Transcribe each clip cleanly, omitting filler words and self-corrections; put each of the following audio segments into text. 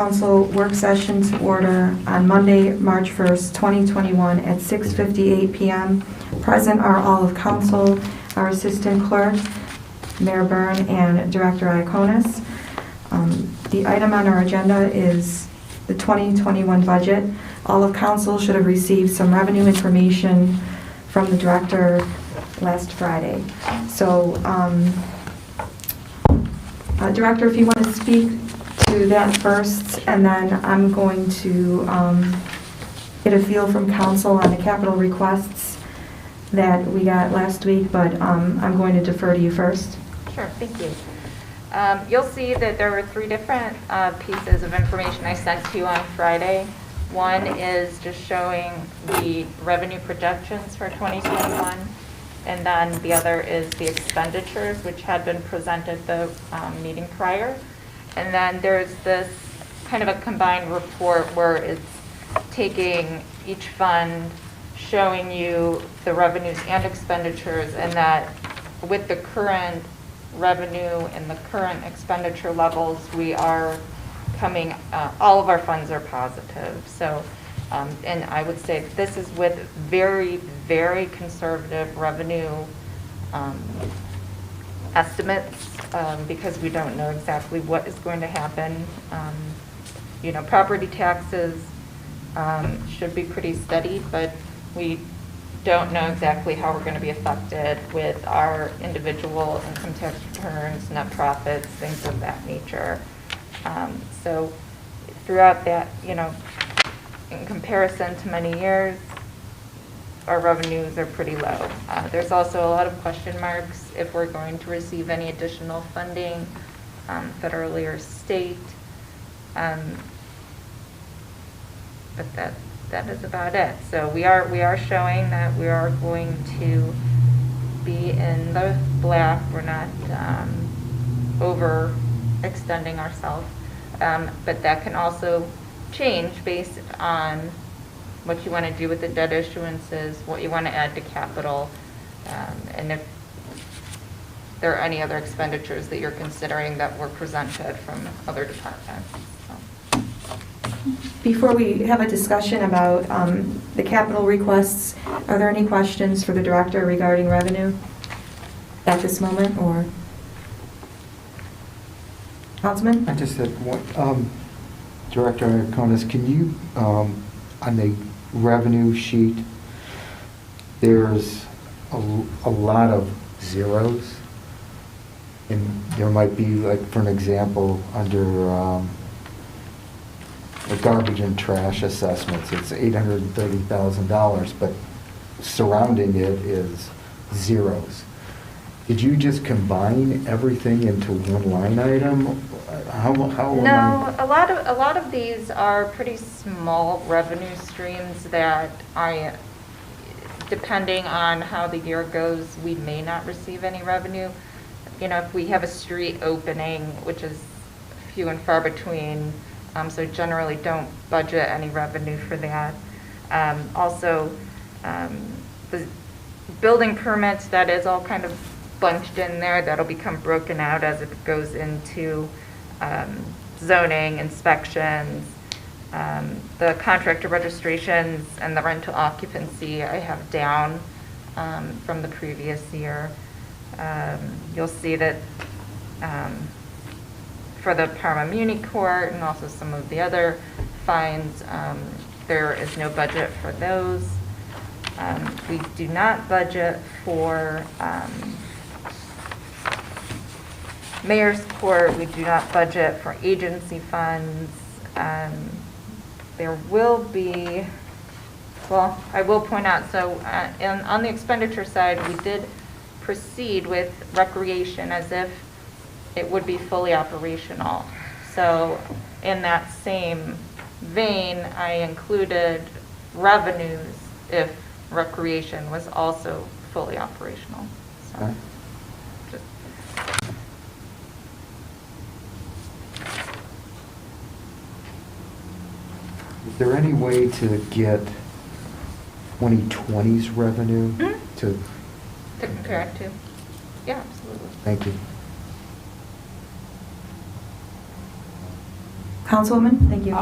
Council work session to order on Monday, March 1st, 2021 at 6:58 PM. Present are all of council, our assistant clerk, Mayor Byrne, and Director Iaconis. The item on our agenda is the 2021 budget. All of council should have received some revenue information from the director last Friday. So, Director, if you want to speak to that first, and then I'm going to get a feel from council on the capital requests that we got last week, but I'm going to defer to you first. Sure, thank you. You'll see that there were three different pieces of information I sent to you on Friday. One is just showing the revenue projections for 2021, and then the other is the expenditures, which had been presented the meeting prior. And then there's this kind of a combined report where it's taking each fund, showing you the revenues and expenditures, and that with the current revenue and the current expenditure levels, we are coming, all of our funds are positive. So, and I would say this is with very, very conservative revenue estimates, because we don't know exactly what is going to happen. You know, property taxes should be pretty steady, but we don't know exactly how we're going to be affected with our individual income tax returns, net profits, things of that nature. So throughout that, you know, in comparison to many years, our revenues are pretty low. There's also a lot of question marks if we're going to receive any additional funding, federally or state. But that is about it. So we are showing that we are going to be in the black. We're not overextending ourselves, but that can also change based on what you want to do with the debt issuances, what you want to add to capital, and if there are any other expenditures that you're considering that were presented from other departments. So. Before we have a discussion about the capital requests, are there any questions for the director regarding revenue at this moment, or? Councilman? I just had one. Director Iaconis, can you, on the revenue sheet, there's a lot of zeros, and there might be, like, for an example, under the garbage and trash assessments, it's $830,000, but surrounding it is zeros. Did you just combine everything into one line item? No, a lot of these are pretty small revenue streams that are, depending on how the year goes, we may not receive any revenue. You know, if we have a street opening, which is few and far between, so generally don't budget any revenue for that. Also, the building permits, that is all kind of bunched in there. That'll become broken out as it goes into zoning, inspections, the contractor registrations, and the rental occupancy I have down from the previous year. You'll see that for the Parma Muni Court and also some of the other fines, there is no budget for those. We do not budget for Mayor's Court. We do not budget for agency funds. There will be, well, I will point out, so on the expenditure side, we did proceed with recreation as if it would be fully operational. So in that same vein, I included revenues if recreation was also fully operational. So. Okay. Is there any way to get 2020's revenue to compare it to? Yeah, absolutely. Thank you. Councilwoman, thank you.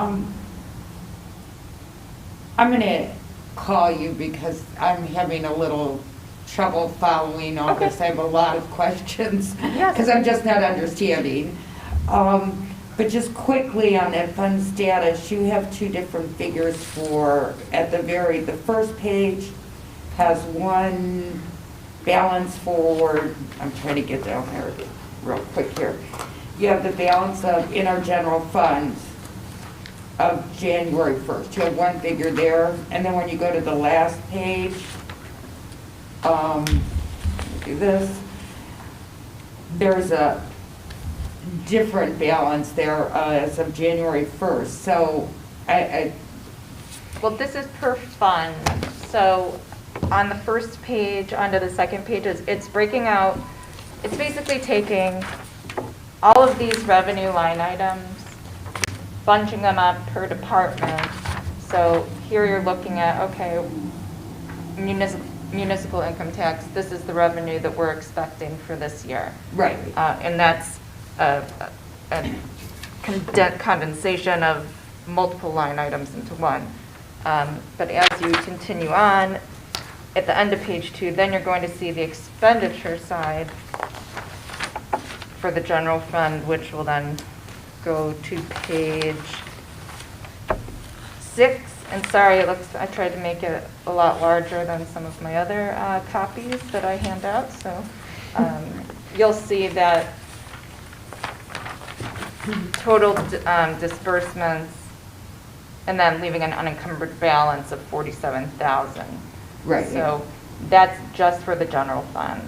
I'm going to call you because I'm having a little trouble following all this. Okay. I have a lot of questions Yes. because I'm just not understanding. But just quickly on that fund status, you have two different figures for, the first page has one balance for, I'm trying to get down there real quick here. You have the balance in our general funds of January 1st. You have one figure there, and then when you go to the last page, do this, there's a different balance there as of January 1st. So Well, this is per fund, so on the first page, onto the second page, it's breaking out, it's basically taking all of these revenue line items, bunching them up per department. So here you're looking at, okay, municipal income tax, this is the revenue that we're expecting for this year. right. And that's a condensation of multiple line items into one. But as you continue on, at the end of page 2, then you're going to see the expenditure side for the general fund, which will then go to page 6. And sorry, I tried to make it a lot larger than some of my other copies that I hand out. So you'll see that total disbursements, and then leaving an unencumbered balance of $47,000. Right. So that's just for the general fund.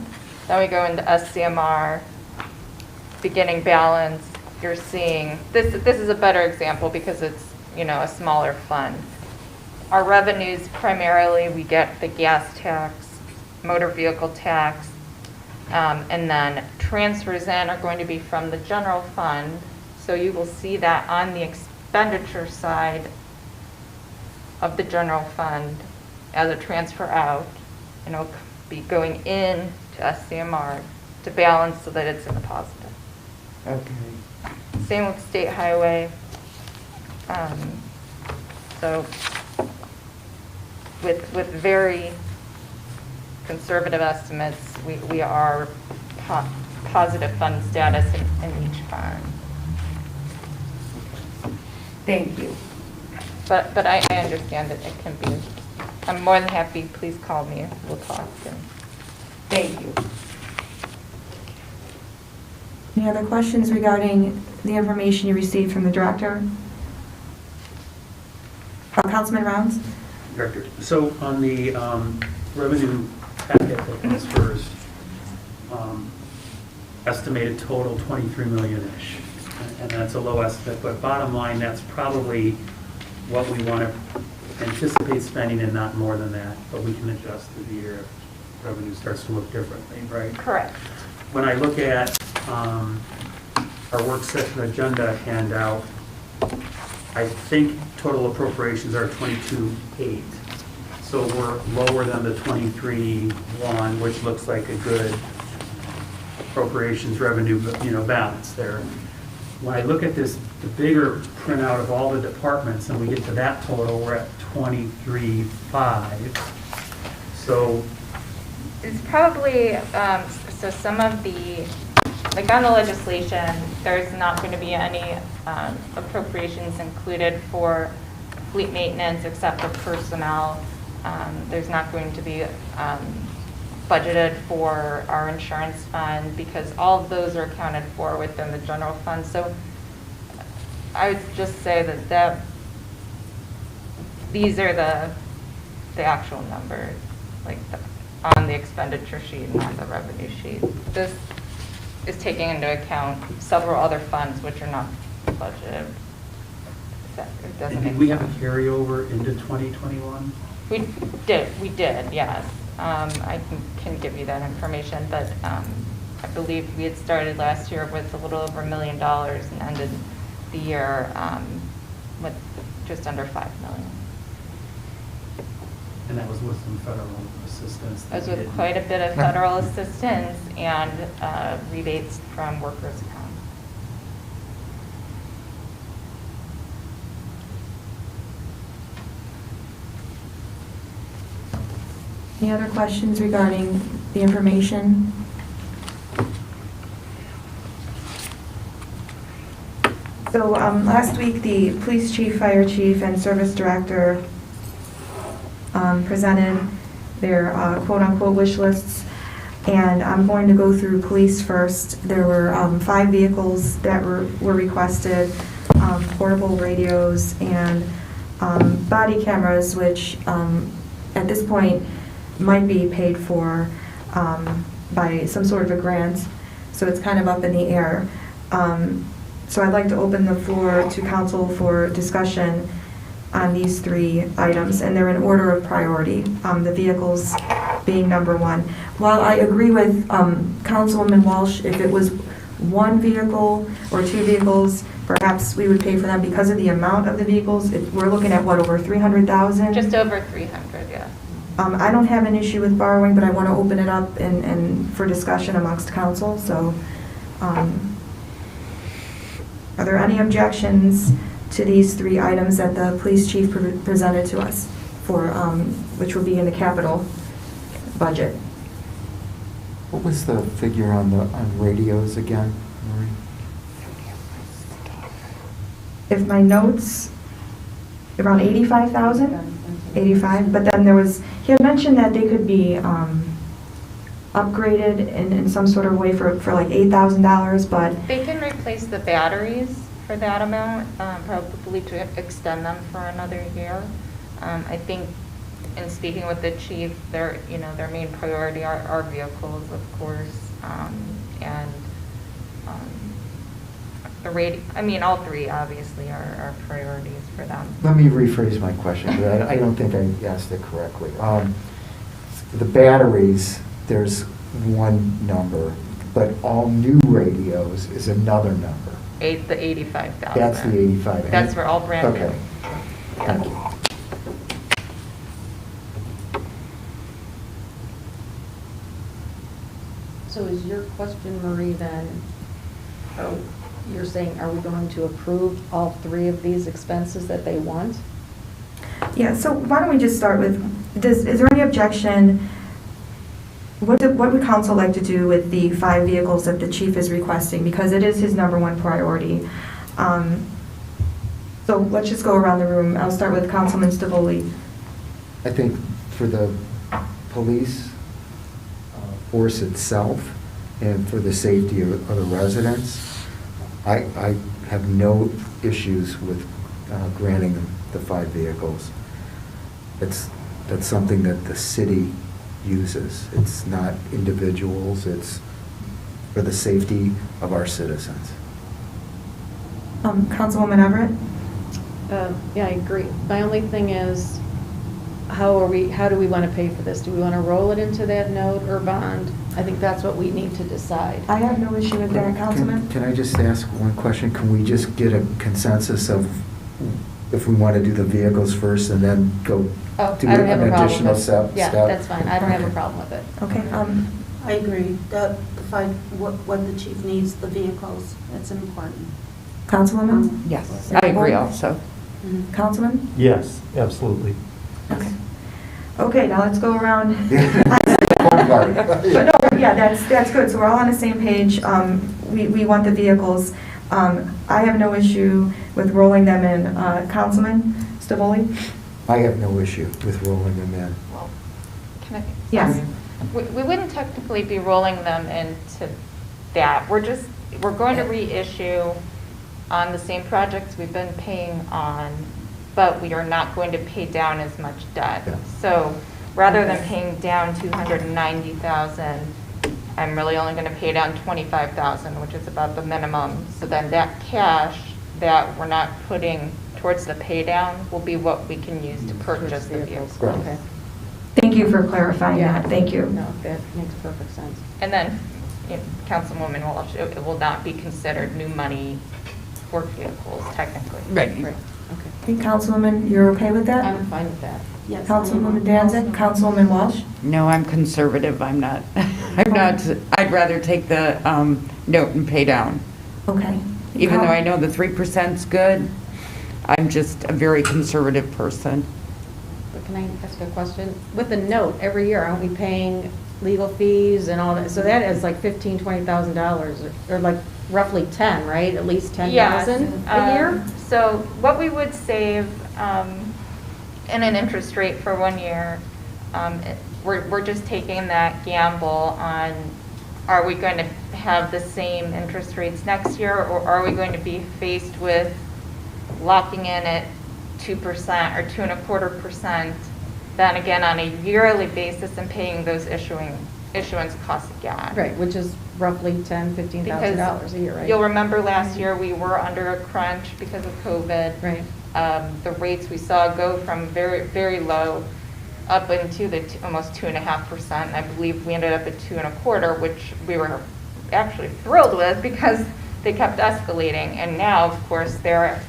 Then we go into SCMR, beginning balance. You're seeing, this is a better example because it's, a smaller fund. Our revenues, primarily, we get the gas tax, motor vehicle tax, and then transfers in are going to be from the general fund. So you will see that on the expenditure side of the general fund as a transfer out, and it'll be going in to SCMR to balance so that it's in the positive. Okay. Same with state highway. So with very conservative estimates, we are positive fund status in each fund. Thank you. But I understand that it can be, I'm more than happy, please call me, we'll talk. Thank you. Any other questions regarding the information you received from the director? Councilman Rounds? Director, so on the revenue packet that comes first, estimated total 23 million-ish, and that's a low estimate, but bottom line, that's probably what we want to anticipate spending and not more than that, but we can adjust through the year if revenue starts to look differently, right? Correct. When I look at our work session agenda handout, I think total appropriations are 22.8. So we're lower than the 23.1, which looks like a good appropriations revenue, balance there. When I look at this, the bigger printout of all the departments, and we get to that total, we're at 23.5. So It's probably, so some of the, like on the legislation, there's not going to be any appropriations included for fleet maintenance except for personnel. There's not going to be budgeted for our insurance fund because all of those are accounted for within the general fund. So I would just say that these are the actual numbers, like on the expenditure sheet, not the revenue sheet. This is taking into account several other funds which are not budgeted. It doesn't make did we have sense. a carryover into 2021? We did, yes. I can give you that information, but I believe we had started last year with a little over $1 million and ended the year with just under $5 million. And that was with some federal assistance. That was with quite a bit of federal assistance and rebates from workers' comp. Any other questions regarding the information? So last week, the police chief, fire chief, and service director presented their quote-unquote wish lists, and I'm going to go through police first. There were 5 vehicles that were requested, portable radios, and body cameras, which at this point might be paid for by some sort of a grant, so it's kind of up in the air. So I'd like to open the floor to council for discussion on these 3 items, and they're in order of priority, the vehicles being number 1. While I agree with Councilwoman Walsh, if it was 1 vehicle or 2 vehicles, perhaps we would pay for them because of the amount of the vehicles. We're looking at, what, over 300,000? Just over 300, yeah. I don't have an issue with borrowing, but I want to open it up and for discussion amongst council, so are there any objections to these 3 items that the police chief presented to us for, which will be in the capital budget? What was the figure on radios again, Marie? If my notes, around 85,000? 85, but then there was, he had mentioned that they could be upgraded in some sort of way for like $8,000, but They can replace the batteries for that amount, probably to extend them for another year. I think in speaking with the chief, their main priority are vehicles, of course, and all 3 obviously are priorities for them. Let me rephrase my question, because I don't think I asked it correctly. The batteries, there's one number, but all new radios is another number. The 85,000. That's the 85. That's for all brand new. Okay, thank you. So is your question, Marie, then, you're saying, are we going to approve all 3 of these expenses that they want? yeah, so why don't we just start with, is there any objection? What would council like to do with the 5 vehicles that the chief is requesting? Because it is his number 1 priority. So let's just go around the room. I'll start with Councilman Stavoli. I think for the police force itself and for the safety of the residents, I have no issues with granting them the 5 vehicles. That's something that the city uses. It's not individuals, it's for the safety of our citizens. Councilwoman Everett? Yeah, I agree. My only thing is, how do we want to pay for this? Do we want to roll it into that note or bond? I think that's what we need to decide. I have no issue with that, Councilman. Can I just ask one question? Can we just get a consensus of if we want to do the vehicles first and then go Oh, do I don't have a an problem additional with it. step? Yeah, that's fine. I don't have a Okay. problem with it. Okay, I agree, that the 5, what the chief needs, the vehicles, that's important. Councilwoman? Yes, I agree also. Councilman? Yes, absolutely. Okay. Okay, now let's go around. One part. But no, yeah, that's good. So we're all on the same page. We want the vehicles. I have no issue with rolling them in. Councilman Stavoli? I have no issue with rolling them in. Can I? Yes. We wouldn't technically be rolling them into that. We're going to reissue on the same projects we've been paying on, but we are not going to pay down as much debt. Yeah. So rather than paying down 290,000, I'm really only going to pay down 25,000, which is about the minimum. So then that cash that we're not putting towards the pay down will be what we can use to purchase the vehicles. Right. Okay. Thank you for clarifying Yeah. that. Thank you. No, that makes perfect sense. And then, Councilwoman Walsh, it will not be considered new money for vehicles technically. Right, okay. Hey, Councilwoman, you're okay with that? I'm fine with that. Yes. Councilwoman Danzig, Councilwoman Walsh? No, I'm conservative, I'm not, I'd rather take the note and pay down. Okay. Even though I know the 3%'s good, I'm just a very conservative person. can I ask a question? With the note, every year, aren't we paying legal fees and all that? So that is like $15,000-$20,000, or like roughly 10, right? At least 10,000 a year? So what we would save in an interest rate for 1 year, we're just taking that gamble on, are we going to have the same interest rates next year, or are we going to be faced with locking in at 2% or 2.25%, then again on a yearly basis and paying those issuance costs again? Right, which is roughly $10,000-$15,000 a year, right? You'll remember last year we were under a crunch because of COVID. Right. The rates we saw go from very, very low up into the almost 2.5%. I believe we ended up at 2.25%, which we were actually thrilled with because they kept escalating. And now, of course, they're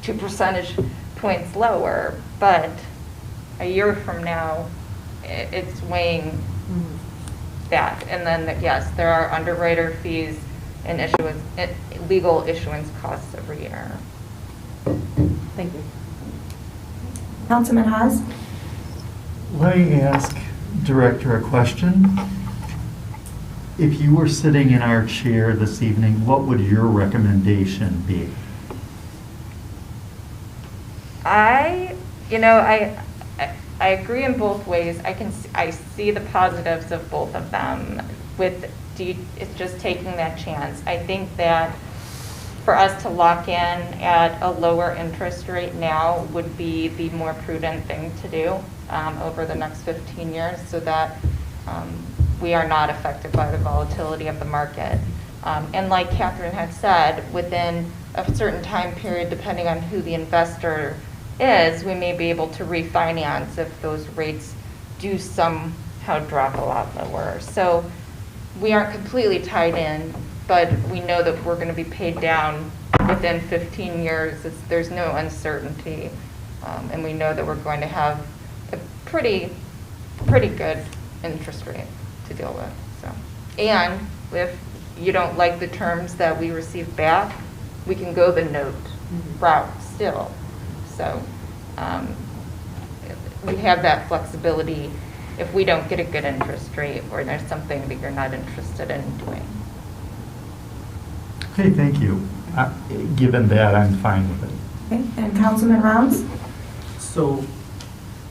2 percentage points lower. But a year from now, it's weighing that. And then, yes, there are underwriter fees and legal issuance costs every year. Thank you. Councilman Haas? Let me ask Director a question. If you were sitting in our chair this evening, what would your recommendation be? I agree in both ways. I see the positives of both of them. It's just taking that chance. I think that for us to lock in at a lower interest rate now would be the more prudent thing to do over the next 15 years, so that we are not affected by the volatility of the market. And like Catherine had said, within a certain time period, depending on who the investor is, we may be able to refinance if those rates do somehow drop a lot lower. So we aren't completely tied in, but we know that we're going to be paid down within 15 years. There's no uncertainty, and we know that we're going to have a pretty good interest rate to deal with. So, and if you don't like the terms that we receive back, we can go the note route still. So we have that flexibility if we don't get a good interest rate or there's something that you're not interested in doing. Okay, thank you. Given that, I'm fine with it. Okay, and Councilman Rounds? So,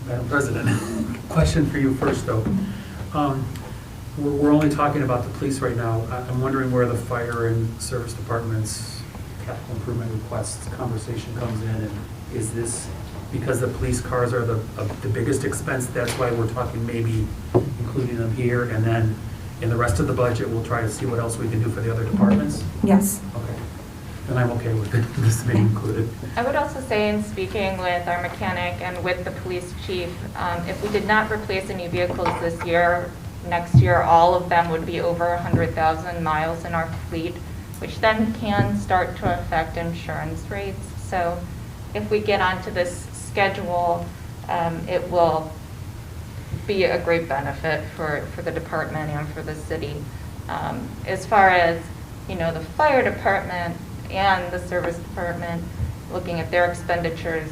Madam President, question for you first, though. We're only talking about the police right now. I'm wondering where the fire and service department's capital improvement requests conversation comes in, and is this because the police cars are the biggest expense, that's why we're talking maybe including them here, and then in the rest of the budget, we'll try to see what else we can do for the other departments? Yes. Okay. Then I'm okay with it, this being included. I would also say, in speaking with our mechanic and with the police chief, if we did not replace any vehicles this year, next year all of them would be over 100,000 miles in our fleet, which then can start to affect insurance rates. So if we get onto this schedule, it will be a great benefit for the department and for the city. As far as, the fire department and the service department, looking at their expenditures,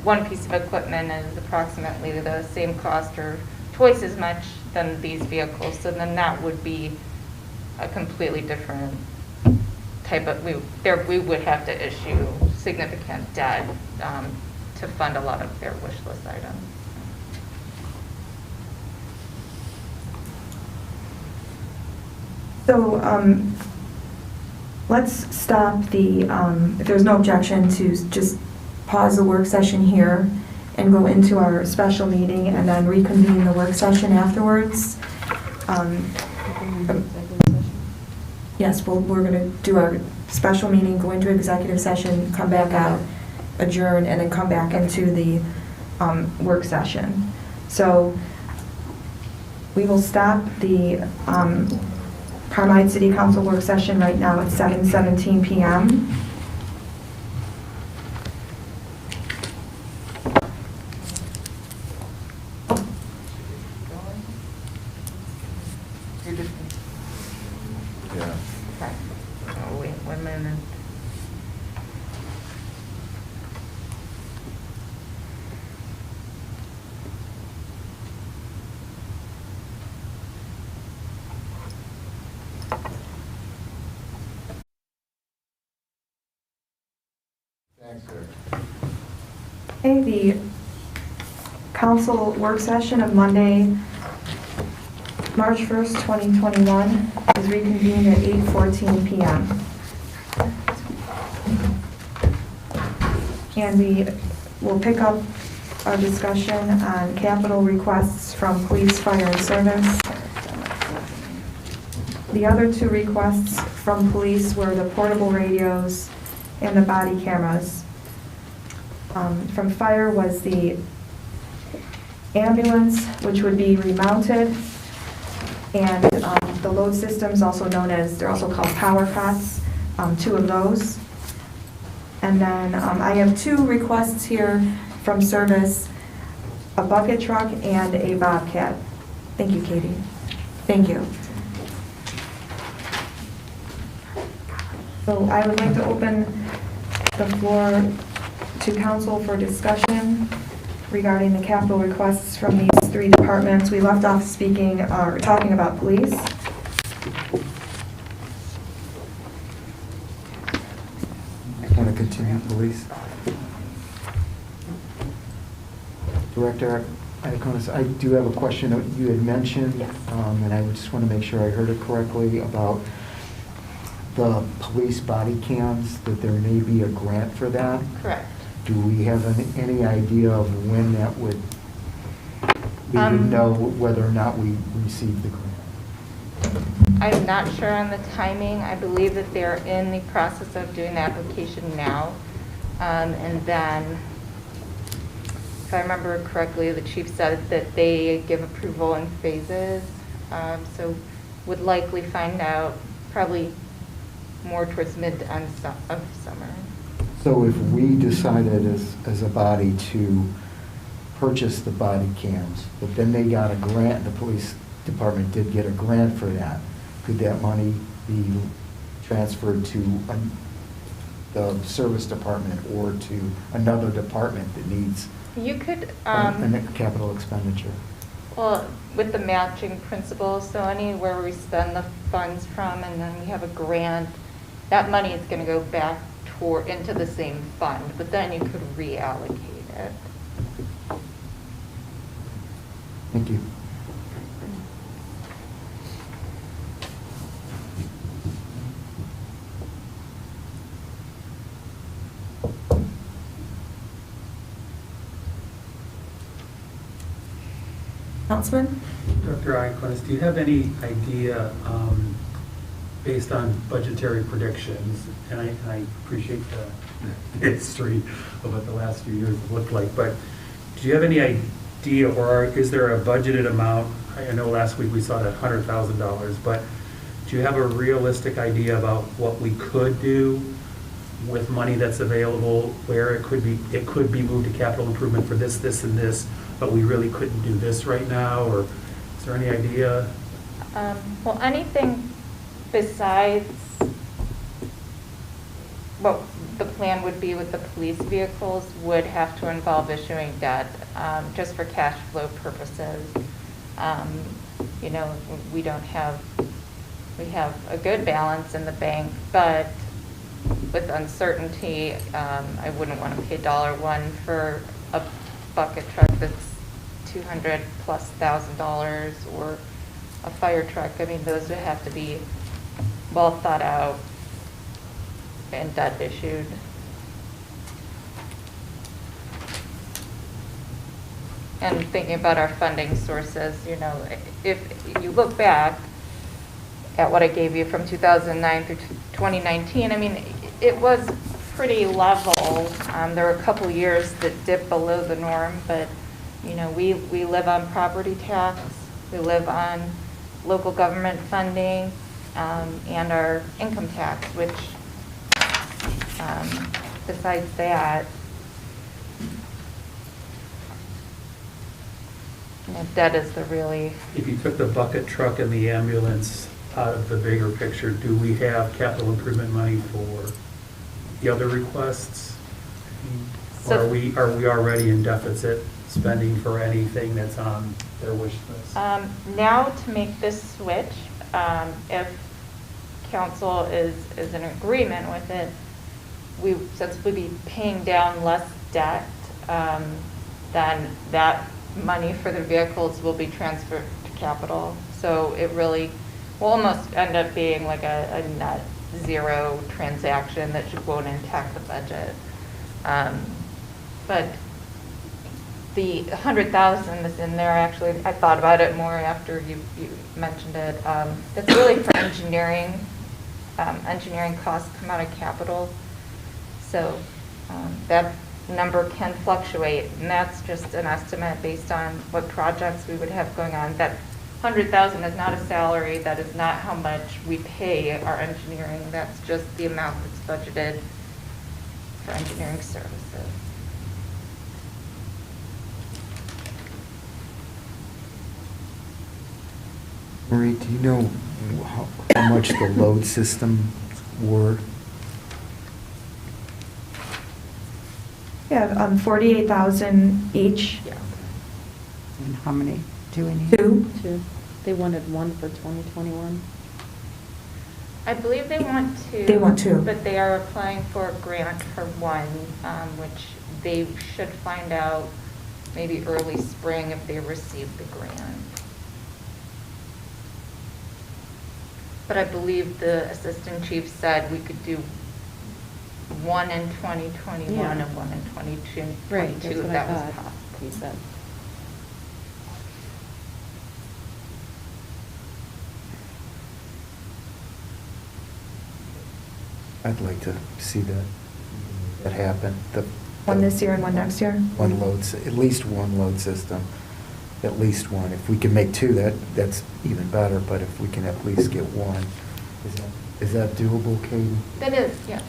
one piece of equipment is approximately the same cost or twice as much than these vehicles. So then that would be a completely different type of, we would have to issue significant debt to fund a lot of their wish list items. So let's stop if there's no objection, to just pause the work session here and go into our special meeting and then reconvene the work session afterwards. Yes, we're going to do our special meeting, go into executive session, come back out, adjourn, and then come back into the work session. So we will stop the Carmine City Council work session right now at 7:17 p.m. Yeah. Okay. Oh, wait 1 minute. Okay, the council work session of Monday, March 1st, 2021 is reconvened at 8:14 PM. And we will pick up our discussion on capital requests from police, fire, and service. The other two requests from police were the portable radios and the body cameras. From fire was the ambulance, which would be remounted, and the load systems, also known as, they're also called power cots, 2 of those. And then I have 2 requests here from service, a bucket truck and a Bobcat. Thank you, Katie. Thank you. So I would like to open the floor to council for discussion regarding the capital requests from these 3 departments. We left off talking about police. Want to continue, police? Director Iaconis, I do have a question that you had mentioned, and I just want to make sure I heard it correctly, about the police body cams, that there may be a grant for that. Correct. Do we have any idea of when that would, we would know whether or not we received the grant? I'm not sure on the timing. I believe that they're in the process of doing the application now. And then, if I remember correctly, the chief said that they give approval in phases. So would likely find out probably more towards mid to end of summer. So if we decided as a body to purchase the body cams, but then they got a grant, the police department did get a grant for that, could that money be transferred to the service department or to another department that needs You could, a capital expenditure? well, with the matching principle, so anywhere we spend the funds from and then we have a grant, that money is going to go back into the same fund, but then you could reallocate it. Thank you. Councilman? Dr. Iaconis, do you have any idea, based on budgetary predictions, and I appreciate the history of what the last few years have looked like, but do you have any idea, or is there a budgeted amount? I know last week we saw it at $100,000, but do you have a realistic idea about what we could do with money that's available, where it could be moved to capital improvement for this, this, and this, but we really couldn't do this right now, or is there any idea? Well, anything besides what the plan would be with the police vehicles would have to involve issuing debt, just for cash flow purposes. You know, we have a good balance in the bank, but with uncertainty, I wouldn't want to pay $1 for a bucket truck that's $200,000+ or a fire truck. I mean, those would have to be well thought out and debt issued. And thinking about our funding sources, you know, if you look back at what I gave you from 2009 through 2019, I mean, it was pretty level. There were a couple years that dipped below the norm, but, you know, we live on property tax, we live on local government funding, and our income tax, which, besides that, you know, debt is the really... If you took the bucket truck and the ambulance out of the bigger picture, do we have capital improvement money for the other requests? Or are we already in deficit spending for anything that's on their wish list? Now, to make this switch, if council is in agreement with it, since we'll be paying down less debt, then that money for the vehicles will be transferred to capital. So it really will almost end up being like a net zero transaction that won't impact the budget. But the 100,000 that's in there, actually, I thought about it more after you mentioned it. It's really for engineering. Engineering costs come out of capital. So that number can fluctuate, and that's just an estimate based on what projects we would have going on. That 100,000 is not a salary. That is not how much we pay our engineering. That's just the amount that's budgeted for engineering services. Marie, do you know how much the load system were? Yeah, 48,000 each. Yeah. And how many do we need? Two. They wanted one for 2021. I believe they want two. They want two. But they are applying for a grant for one, which they should find out maybe early spring if they receive the grant. But I believe the assistant chief said we could do one in 2021 Yeah. and one in 2022, Right, that's if what I that was thought. possible. He said. I'd like to see that happen. One this year and one next year? One load, at least one load system, at least one. If we can make two, that's even better, but if we can at least get one, is that doable, Katie? That is, yeah.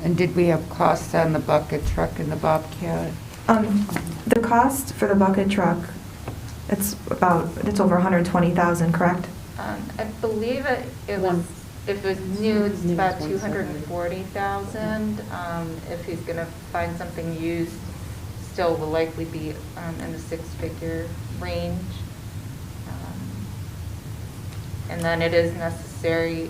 And did we have costs on the bucket truck and the Bobcat? The cost for the bucket truck, it's over 120,000, correct? I believe it was, One. if it was new, it's New about is 240,000. If he's gonna find something used, still will likely be in the six-figure range. And then it is necessary,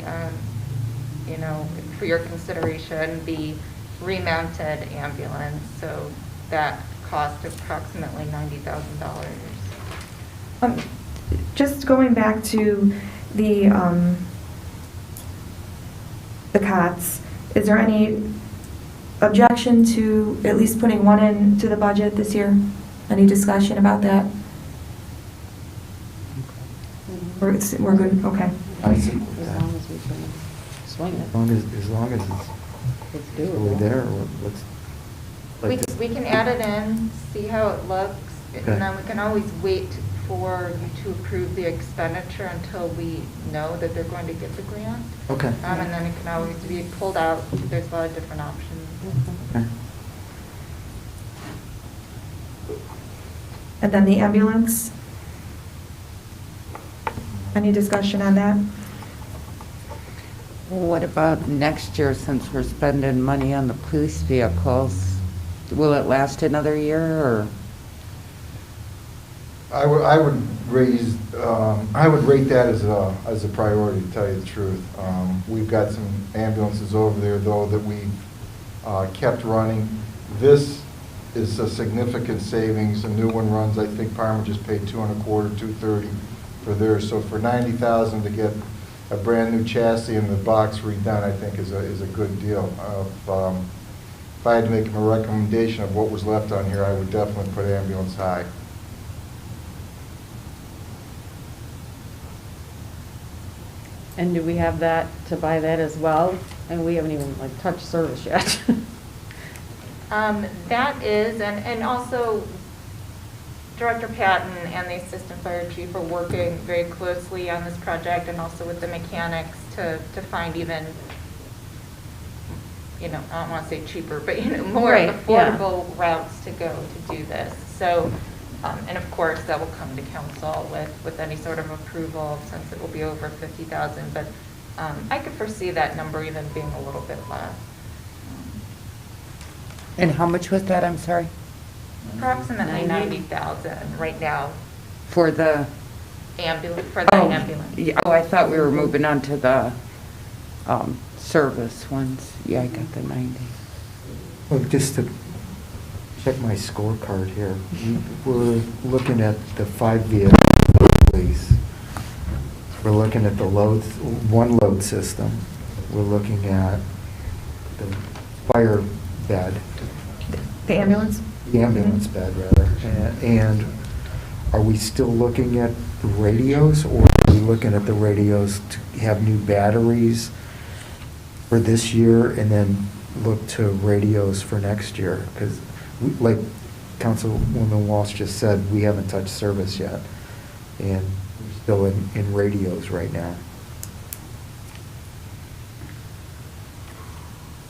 for your consideration, the remounted ambulance, so that cost approximately $90,000. Just going back to the cots, is there any objection to at least putting one into the budget this year? Any discussion about that? We're good, okay. I see. As long as we can swing it. As long as It's it's really doable. there, let's. We can add it in, see how it looks, Okay. and then we can always wait for you to approve the expenditure until we know that they're going to get the grant. Okay. And then it can always be pulled out. There's a lot of different options. Okay. And then the ambulance? Any discussion on that? What about next year, since we're spending money on the police vehicles? Will it last another year, or? I would rate that as a priority, to tell you the truth. We've got some ambulances over there, though, that we kept running. This is a significant savings. A new one runs, I think Parma just paid $225, $230 for theirs. So for $90,000 to get a brand-new chassis and the box redone, I think is a good deal. If I had to make a recommendation of what was left on here, I would definitely put ambulance high. And do we have that, to buy that as well? And we haven't even touched service yet. That is, and also Director Patton and the Assistant Fire Chief are working very closely on this project and also with the mechanics to find even, I don't want to say cheaper, but, more Right, yeah. affordable routes to go to do this. So, and of course, that will come to council with any sort of approval since it will be over 50,000. But I could foresee that number even being a little bit less. And how much was that, I'm sorry? Approximately 90,000 right now, For the? ambulance, for the ambulance. Yeah, oh, I thought we were moving on to the service ones. Yeah, I got the 90. Well, just to check my scorecard here, we're looking at the 5 vehicle lease. We're looking at the one load system. We're looking at the fire bed, The ambulance? the ambulance bed rather. And are we still looking at the radios, or are we looking at the radios to have new batteries for this year and then look to radios for next year? Because like Councilwoman Walsh just said, we haven't touched service yet, and we're still in radios right now.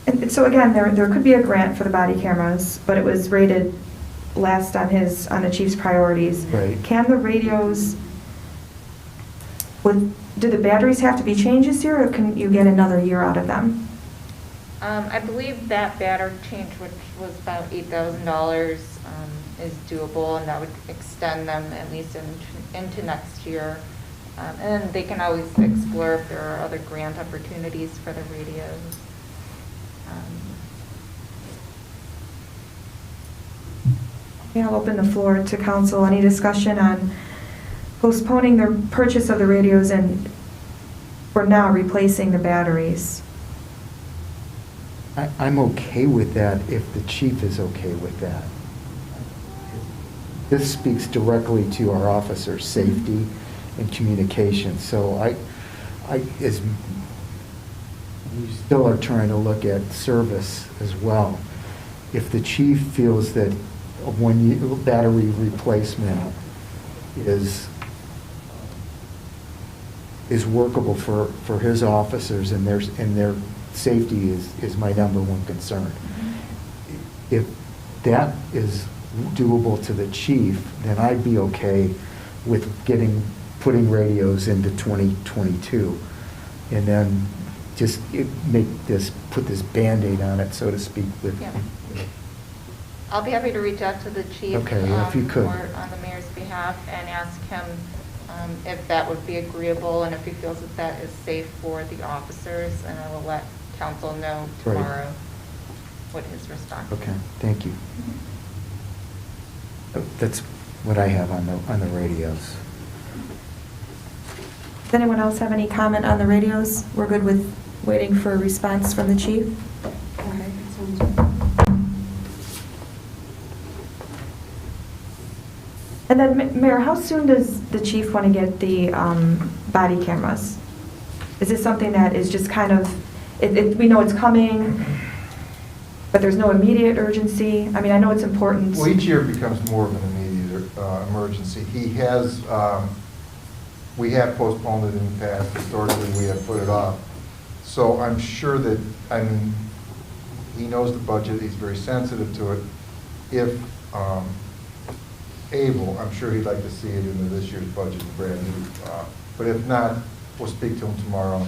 And so again, there could be a grant for the body cameras, but it was rated last on the chief's priorities. Right. Can the radios, do the batteries have to be changed this year, or can you get another year out of them? I believe that battery change, which was about $8,000, is doable, and that would extend them at least into next year. And then they can always explore if there are other grant opportunities for the radios. Okay, I'll open the floor to council. Any discussion on postponing the purchase of the radios and for now replacing the batteries? I'm okay with that if the chief is okay with that. This speaks directly to our officers' safety and communication. So as we still are trying to look at service as well. If the chief feels that a one-year battery replacement is workable for his officers and their safety is my number one concern. If that is doable to the chief, then I'd be okay with putting radios into 2022, and then just put this Band-Aid on it, so to speak. Yeah. I'll be happy to reach out to the chief. Okay, if you could. Or on the mayor's behalf, and ask him if that would be agreeable, and if he feels that that is safe for the officers, and I will let council know Right. tomorrow what his response is. Okay, thank you. That's what I have on the radios. Does anyone else have any comment on the radios? We're good with waiting for a response from the chief? Okay, that sounds good. And then, Mayor, how soon does the chief want to get the body cameras? Is this something that is just kind of, we know it's coming, but there's no immediate urgency? I mean, I know it's important. Well, each year becomes more of an immediate emergency. We have postponed it in the past. Historically, we have put it off. So I'm sure that, he knows the budget. He's very sensitive to it. If able, I'm sure he'd like to see it into this year's budget, brand new. But if not, we'll speak to him tomorrow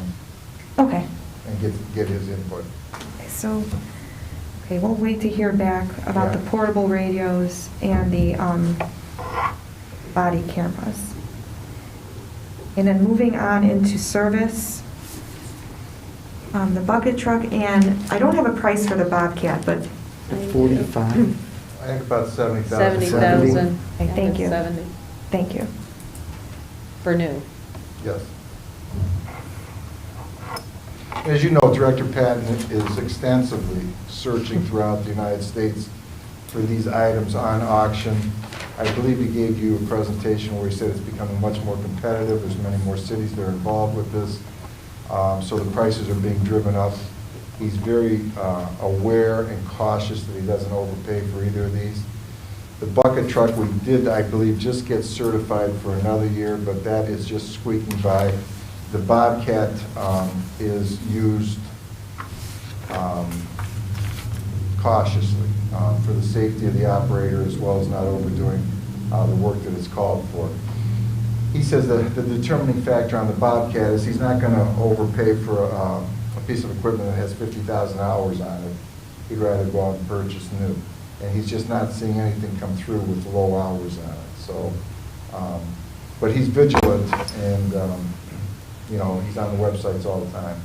Okay. and get his input. So, okay, we'll wait to hear back about the Yeah. portable radios and the body cameras. And then moving on into service, the bucket truck, and I don't have a price for the Bobcat, but 45? I think about 70,000. 70,000. Okay, thank you. 70 thank you. for new. Yes. As you know, Director Patton is extensively searching throughout the United States for these items on auction. I believe he gave you a presentation where he said it's becoming much more competitive. There's many more cities that are involved with this. So the prices are being driven up. He's very aware and cautious that he doesn't overpay for either of these. The bucket truck, we did, I believe, just get certified for another year, but that is just squeaking by. The Bobcat is used cautiously for the safety of the operator, as well as not overdoing the work that it's called for. He says that the determining factor on the Bobcat is he's not going to overpay for a piece of equipment that has 50,000 hours on it. He'd rather go out and purchase new. And he's just not seeing anything come through with low hours on it. So, but he's vigilant, and he's on the websites all the time.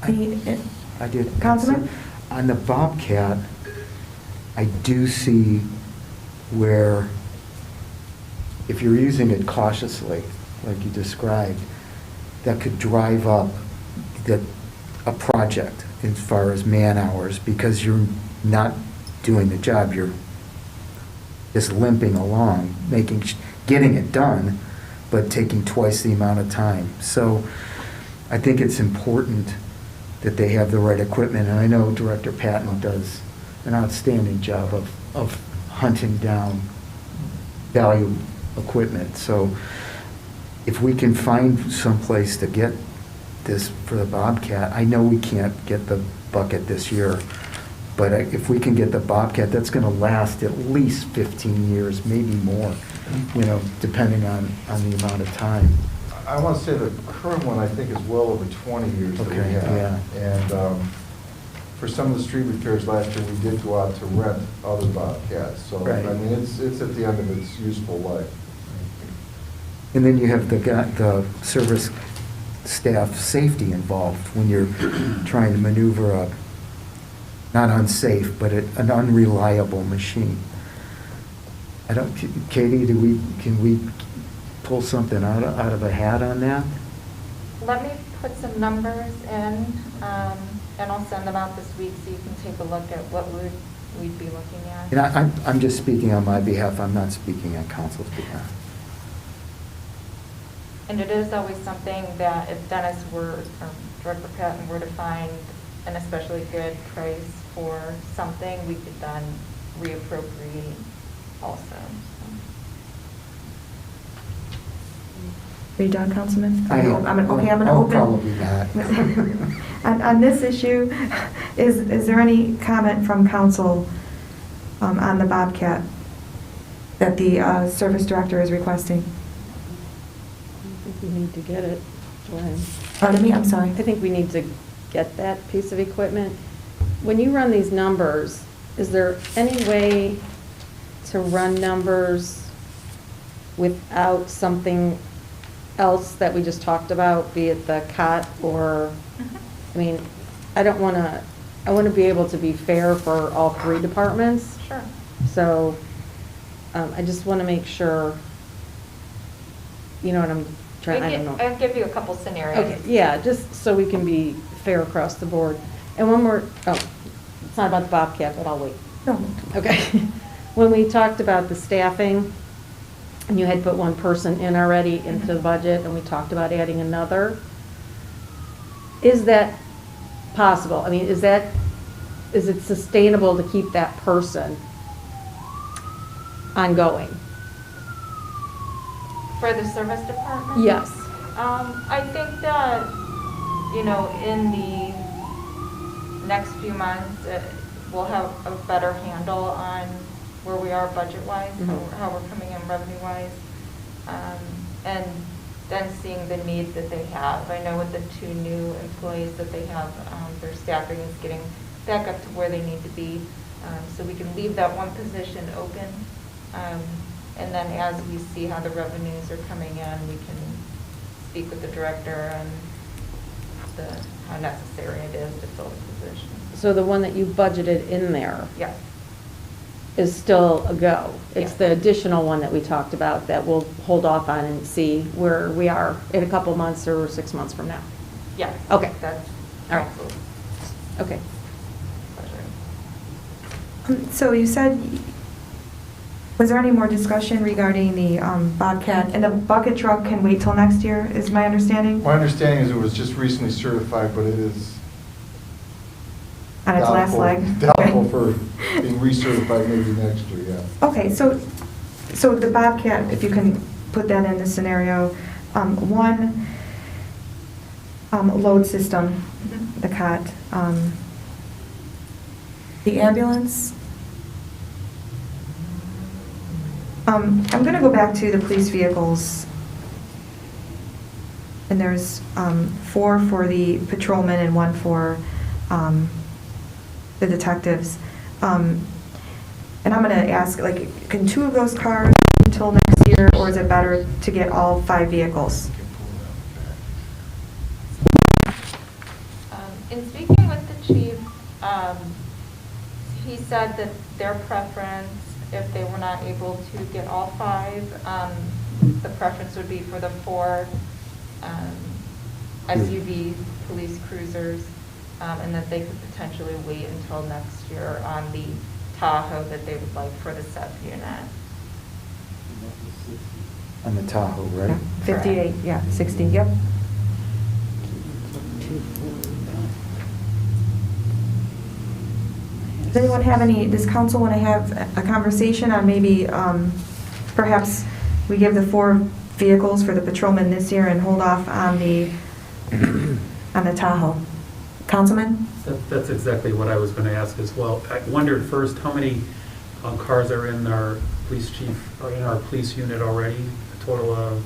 I did. Councilman? On the Bobcat, I do see where if you're using it cautiously, like you described, that could drive up a project as far as man hours, because you're not doing the job, you're just limping along, getting it done, but taking twice the amount of time. So I think it's important that they have the right equipment, and I know Director Patton does an outstanding job of hunting down value equipment. So if we can find someplace to get this for the Bobcat, I know we can't get the bucket this year, but if we can get the Bobcat, that's going to last at least 15 years, maybe more, depending on the amount of time. I want to say the current one, I think, is well over 20 years that we Okay, have. yeah. And for some of the street repairs last year, we did go out to rent other Bobcats. So, Right. I mean, it's at the end of its useful life. And then you have the service staff safety involved when you're trying to maneuver a, not unsafe, but an unreliable machine. Katie, can we pull something out of a hat on that? Let me put some numbers in, and I'll send them out this week so you can take a look at what we'd be looking at. And I'm just speaking on my behalf, I'm not speaking on council's behalf. And it is always something that if Dennis or Director Patton were to find an especially good price for something, we could then reappropriate also. Are you done, Councilman? I am. I'm going to Oh, open. probably not. On this issue, is there any comment from council on the Bobcat that the service director is requesting? I think we need to get it, Joanne. Pardon me, I'm sorry. I think we need to get that piece of equipment. When you run these numbers, is there any way to run numbers without something else that we just talked about, be it the cot or, I mean, I want to be able to be fair for all three departments. Sure. So I just want to make sure, you know what I'm trying, I don't know. I'll give you a couple scenarios. Okay, yeah, just so we can be fair across the board. And one more, it's not about the Bobcat, but I'll wait. No. Okay. When we talked about the staffing, and you had put one person in already into the budget, and we talked about adding another, is that possible? I mean, is it sustainable to keep that person ongoing? For the service department? Yes. I think that, in the next few months, we'll have a better handle on where we are budget-wise, how we're coming in revenue-wise, and then seeing the need that they have. I know with the 2 new employees that they have, their staffing is getting back up to where they need to be. So we can leave that one position open, and then as we see how the revenues are coming in, we can speak with the director and how necessary it is to fill the position. So the one that you budgeted in there Yes. is still a go? It's Yeah. the additional one that we talked about that we'll hold off on and see where we are in a couple months or 6 months from now? Yes. Okay. That's All right. council's Okay. pleasure. So you said, was there any more discussion regarding the Bobcat? And the bucket truck can wait till next year, is my understanding? My understanding is it was just recently certified, but it is On its last doubtful- leg? Doubtful for being recertified maybe next year, yeah. Okay, so the Bobcat, if you can put that in the scenario, one, load system, the cot, the ambulance. I'm going to go back to the police vehicles. And there's 4 for the patrolmen and 1 for the detectives. And I'm going to ask, can 2 of those cars wait until next year, or is it better to get all 5 vehicles? In He said that their preference, if they were not able to get all 5, the preference would be for the 4 SUV police cruisers, and that they could potentially wait until next year on the Tahoe that they would like for the sub-unit. On the Tahoe, right? 58, yeah, 60, yep. Does anyone have does council want to have a conversation on maybe, perhaps we give the 4 vehicles for the patrolmen this year and hold off on the Tahoe? Councilman? That's exactly what I was going to ask as well. I wondered first, how many cars are in our police chief, or in our police unit already? A total of,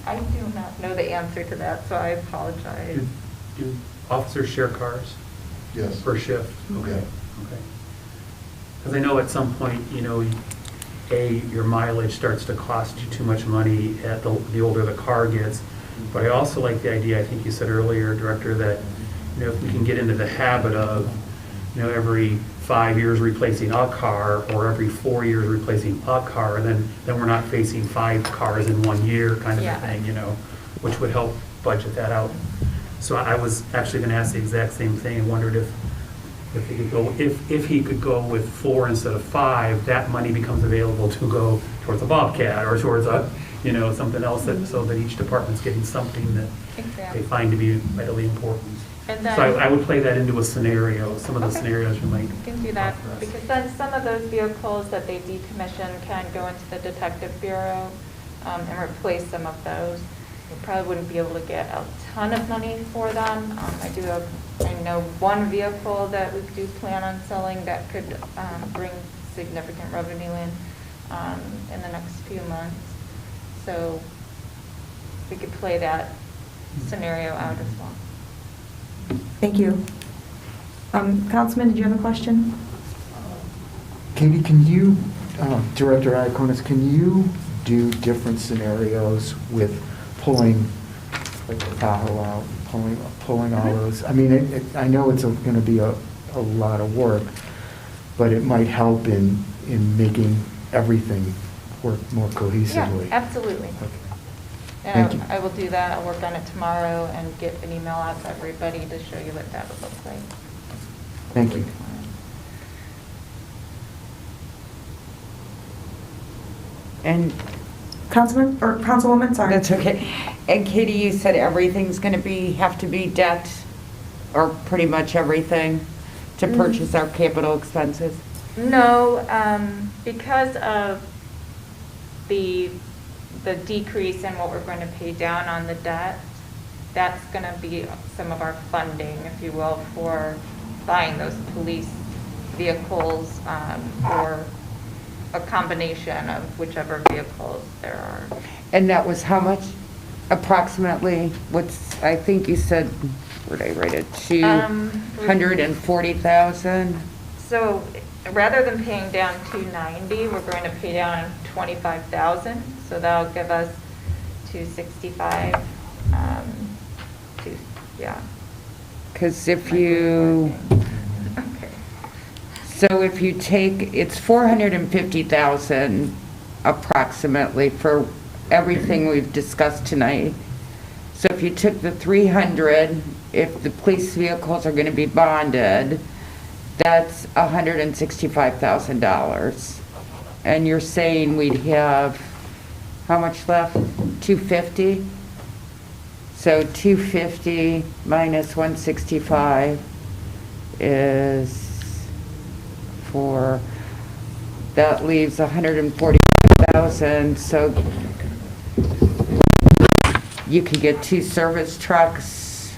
I do not know the answer to that, so I apologize. do officers share cars Yes. per shift? Okay, Yeah. okay. Because I know at some point, your mileage starts to cost you too much money at the older the car gets. But I also like the idea, I think you said earlier, Director, that, if we can get into the habit of, every 5 years replacing a car, or every 4 years replacing a car, then we're not facing 5 cars in 1 year kind of Yeah. a thing, which would help budget that out. So I was actually going to ask the exact same thing, and wondered if he could go, if he could go with 4 instead of 5, that money becomes available to go towards a Bobcat or towards a, something else, so that each department's getting something that they Exactly. find to be vitally important. And So then, I would play that into a scenario, some of the Okay. scenarios you might. you can do that, because then some of those vehicles that they decommission can go into the detective bureau and replace some of those. You probably wouldn't be able to get a ton of money for them. I know one vehicle that we do plan on selling that could bring significant revenue in the next few months. So we could play that scenario out as well. Thank you. Councilman, did you have a question? Katie, can you, Director Iaconis, can you do different scenarios with pulling like the Tahoe out, pulling all those? I mean, I know it's going to be a lot of work, but it might help in making everything work more cohesively. Yeah, absolutely. Okay. And Thank you. I will do that. I'll work on it tomorrow and get an email out to everybody to show you what that would look like. Thank you. And Councilman, or Councilwoman, sorry. that's okay. And Katie, you said everything's going to have to be debt, or pretty much everything, to purchase our capital expenses? No, because of the decrease in what we're going to pay down on the debt, that's going to be some of our funding, if you will, for buying those police vehicles, or a combination of whichever vehicles there are. And that was how much approximately? I think you said, where did I write it? 240,000? So rather than paying down 290, we're going to pay down 25,000. So that'll give us 265. Yeah. Because if you, Okay. so if you take, it's 450,000 approximately for everything we've discussed tonight. So if you took the 300, if the police vehicles are going to be bonded, that's $165,000. And you're saying we'd have, how much left? 250? So 250 minus 165 is that leaves 140,000. So you could get 2 service trucks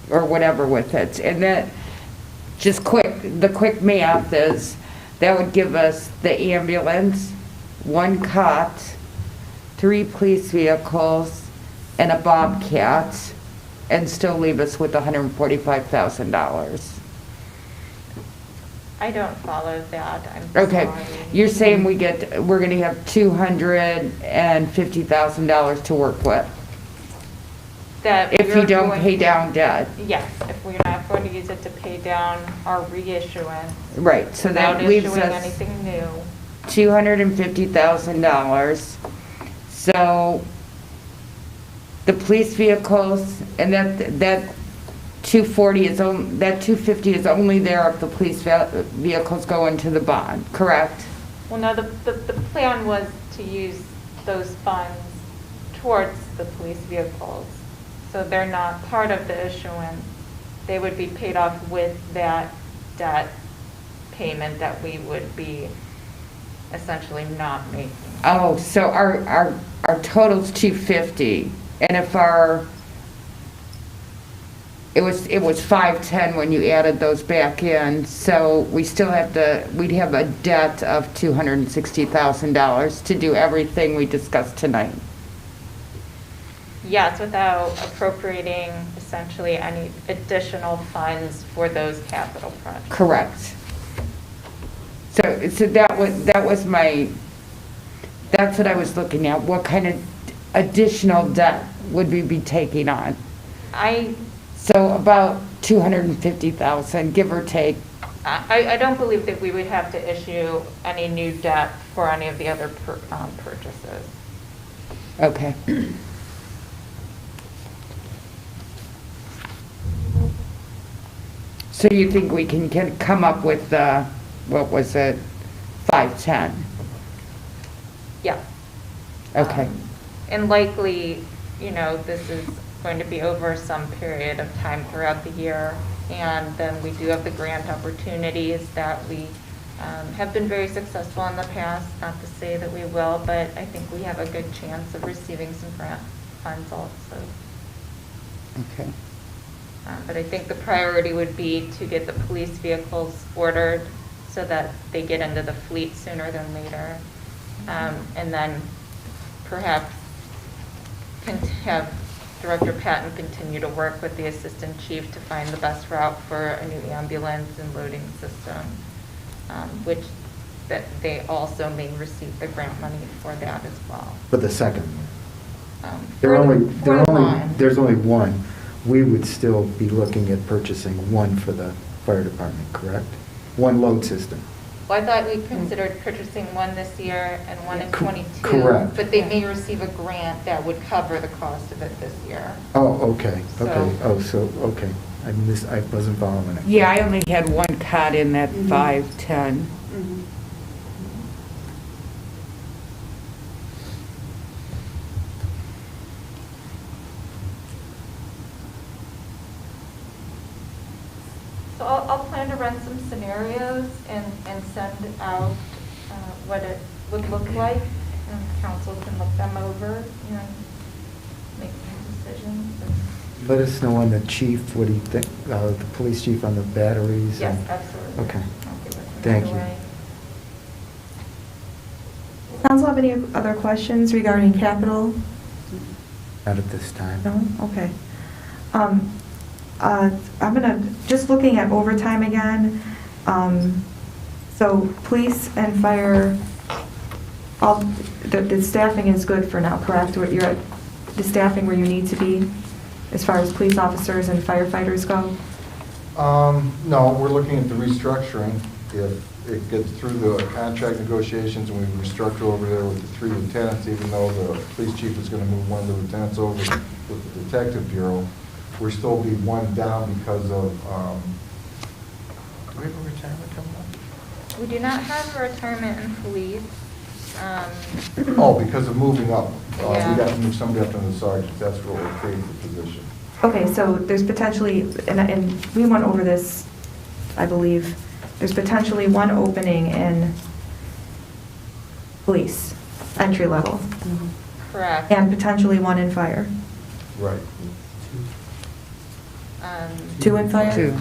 or whatever with it. And that, the quick math is, that would give us the ambulance, 1 cot, 3 police vehicles, and a Bobcat, and still leave us with $145,000. I don't follow that. I'm Okay, sorry. you're saying we're gonna have $250,000 to work with? That if we're you don't going- pay down debt. Yes, if we're not going to use it to pay down our reissuance. Right, so that Without leaves issuing us anything new. $250,000. So the police vehicles, and that 240 is, that 250 is only there if the police vehicles go into the bond, correct? Well, no, the plan was to use those funds towards the police vehicles. So they're not part of the issuance. They would be paid off with that debt payment that we would be essentially not making. Oh, so our total's 250, and if it was 510 when you added those back in, so we'd have a debt of $260,000 to do everything we discussed tonight. Yes, without appropriating essentially any additional funds for those capital projects. Correct. So that's what I was looking at. What kind of additional debt would we be taking on? So about 250,000, give or take. I don't believe that we would have to issue any new debt for any of the other purchases. Okay. So you think we can come up with, what was it, 510? Yeah. Okay. And likely, this is going to be over some period of time throughout the year. And then we do have the grant opportunities that we have been very successful in the past. Not to say that we will, but I think we have a good chance of receiving some grant funds also. Okay. But I think the priority would be to get the police vehicles ordered so that they get into the fleet sooner than later. And then perhaps can have Director Patton continue to work with the Assistant Chief to find the best route for a new ambulance and loading system, which that they also may receive the grant money for that as well. For the second one. For the line. There's only one. We would still be looking at purchasing one for the fire department, correct? One load system. Well, I thought we considered purchasing one this year and one in Co- 22. correct. But they may receive a grant that would cover the cost of it this year. Oh, okay, okay. So- Okay. I wasn't following it. Yeah, I only had one cut in that Mhm. 510. Mhm. So I'll plan to run some scenarios and send out what it would look like, and council can look them over and make some decisions. Let us know on the chief, what do you think, the police chief on the batteries? Yes, and- absolutely. Okay. I'll give it right Thank you. away. Council have any other questions regarding capital? Not at this time. No? Okay. I'm gonna, just looking at overtime again, so police and fire, the staffing is good for now, correct? You're at the staffing where you need to be as far as police officers and firefighters go? No, we're looking at the restructuring. If it gets through the contract negotiations and we restructure over there with the 3 lieutenants, even though the police chief is going to move one of the lieutenants over with the detective bureau, we'll still be one down because of, do we have a retirement coming up? We do not have a retirement in police. Oh, because of moving up. Yeah. We got to move somebody up into the sergeant. That's what will create the position. Okay, so there's potentially, and we went over this, I believe, there's potentially one opening in police, entry level, Correct. and potentially one in fire. Right. Two in fire? Two,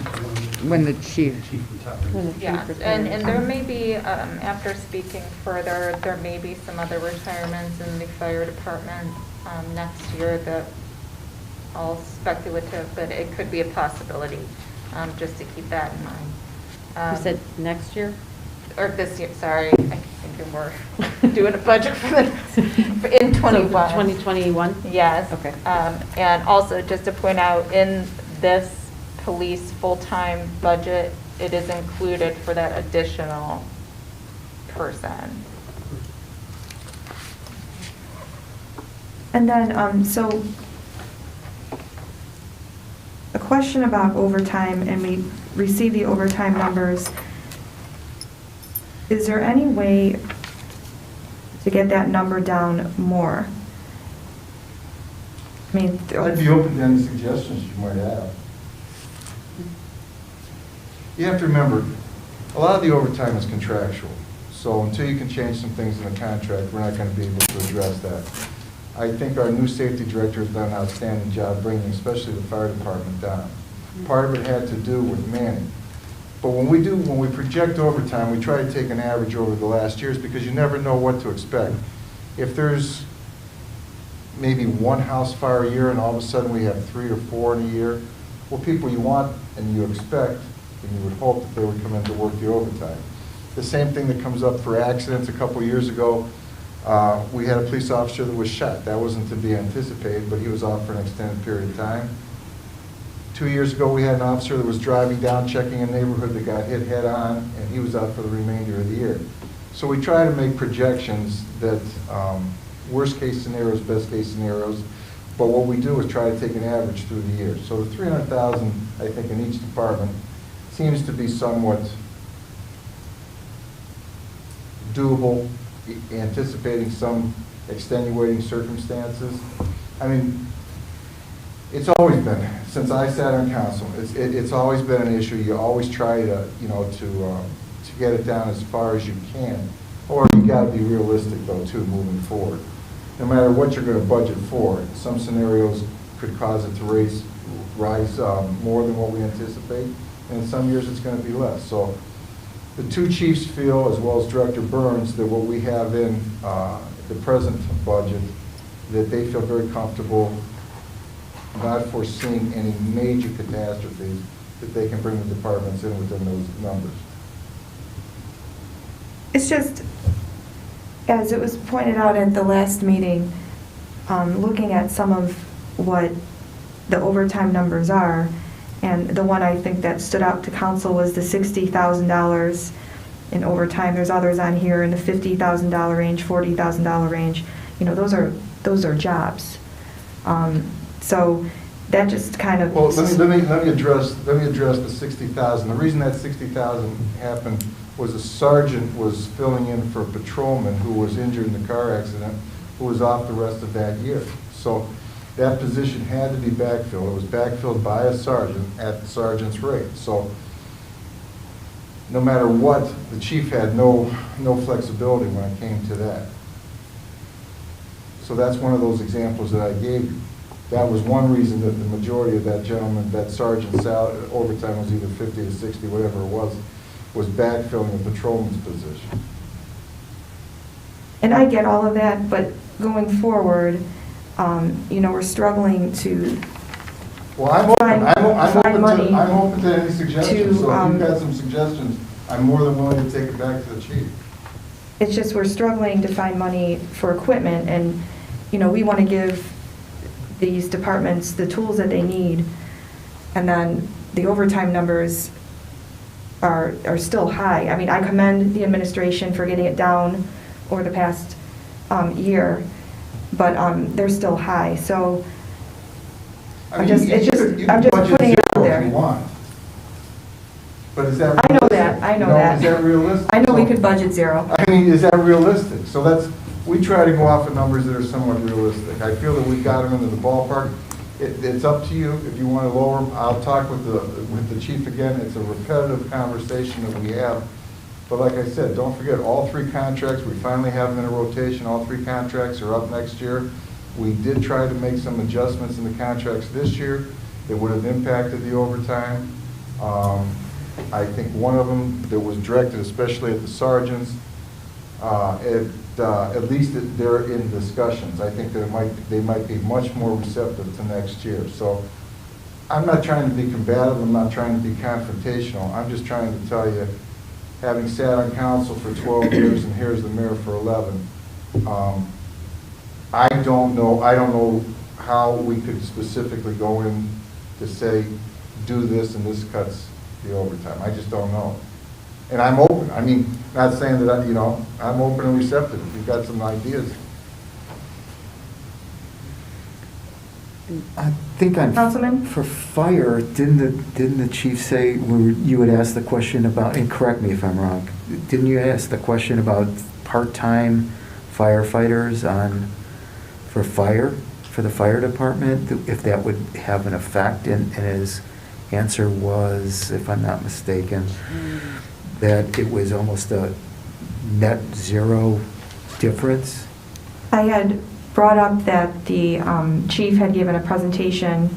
when the chief. When the chief Yes, retires. and there may be, after speaking further, there may be some other retirements in the fire department next year that, all speculative, but it could be a possibility, just to keep that in mind. You said next year? Or this year, sorry, I thinking we're doing a budget for the, in 21. 2021? Yes. Okay. And also, just to point out, in this police full-time budget, it is included for that additional person. And then, so, a question about overtime, and we received the overtime numbers. Is there any way to get that number down more? I mean, I'd be open to any suggestions you might have. You have to remember, a lot of the overtime is contractual, so until you can change some things in the contract, we're not going to be able to address that. I think our new safety director has done an outstanding job bringing especially the fire department down. Part of it had to do with manning. But when we project overtime, we try to take an average over the last years because you never know what to expect. If there's maybe one house fire a year and all of a sudden we have 3 or 4 in a year, well, people you want and you expect and you would hope that they would come in to work the overtime. The same thing that comes up for accidents. A couple of years ago, we had a police officer that was shot. That wasn't to be anticipated, but he was off for an extended period of time. 2 years ago, we had an officer that was driving down, checking a neighborhood that got hit head-on, and he was out for the remainder of the year. So we try to make projections that worst-case scenarios, best-case scenarios, but what we do is try to take an average through the year. So the 300,000, I think, in each department seems to be somewhat doable, anticipating some extenuating circumstances. I mean, it's always been, since I sat on council, it's always been an issue. You always try to, to get it down as far as you can. Or you got to be realistic, though, too, moving forward. No matter what you're going to budget for, some scenarios could cause it to rise more than what we anticipate, and in some years it's going to be less. So the two chiefs feel, as well as Director Burns, that what we have in the present budget, that they feel very comfortable not foreseeing any major catastrophes, that they can bring the departments in within those numbers. it's just, as it was pointed out at the last meeting, looking at some of what the overtime numbers are, and the one I think that stood out to council was the $60,000 in overtime. There's others on here in the $50,000 range, $40,000 range. Those are jobs. So that just kind of. Well, let me address the 60,000. The reason that 60,000 happened was a sergeant was filling in for a patrolman who was injured in the car accident, who was off the rest of that year. So that position had to be backfilled. It was backfilled by a sergeant at the sergeant's rate. So no matter what, the chief had no flexibility when it came to that. So that's one of those examples that I gave you. That was one reason that the majority of that gentleman, that sergeant's salary, overtime was either 50 to 60, whatever it was backfilling a patrolman's position. And I get all of that, but going forward, we're struggling to. Well, I'm open money to any suggestions. So if you've to, got some suggestions, I'm more than willing to take it back to the chief. It's just we're struggling to find money for equipment, and, we want to give these departments the tools that they need, and then the overtime numbers are still high. I mean, I commend the administration for getting it down over the past year, but they're still high. So I'm just you can budget putting it out zero there. if you want. But is that I know realistic? that. I know that. Is that realistic? I know we So- could budget zero. I mean, is that realistic? So we try to go off of numbers that are somewhat realistic. I feel that we've got them into the ballpark. It's up to you if you want to lower them. I'll talk with the chief again. It's a repetitive conversation that we have. But like I said, don't forget, all three contracts, we finally have them in a rotation. All three contracts are up next year. We did try to make some adjustments in the contracts this year that would have impacted the overtime. I think one of them that was directed especially at the sergeants, at least they're in discussions. I think that they might be much more receptive to next year. So I'm not trying to be combative. I'm not trying to be confrontational. I'm just trying to tell you having sat on council for 12 years and here's the mayor for 11, I don't know how we could specifically go in to say, do this and this cuts the overtime. I just don't know. And I'm open. I mean, not saying that, I'm open and receptive. If you've got some ideas. I think on. Councilman? For fire, didn't the chief say, you had asked the question about, and correct me if I'm wrong, didn't you ask the question about part-time firefighters for the fire department, if that would have an effect? And his answer was, if I'm not mistaken, that it was almost a net zero difference. I had brought up that the chief had given a presentation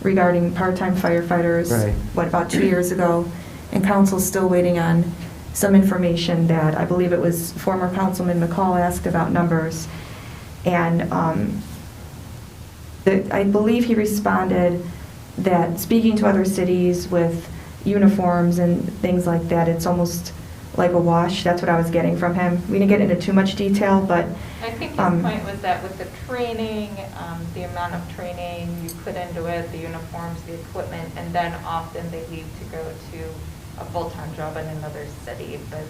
regarding part-time firefighters, Right. about 2 years ago, and council's still waiting on some information that I believe it was former Councilman McCall asked about numbers. And I believe he responded that speaking to other cities with uniforms and things like that, it's almost like a wash. That's what I was getting from him. We didn't get into too much detail, but I think his point was that with the training, the amount of training you put into it, the uniforms, the equipment, and then often they leave to go to a full-time job in another city. But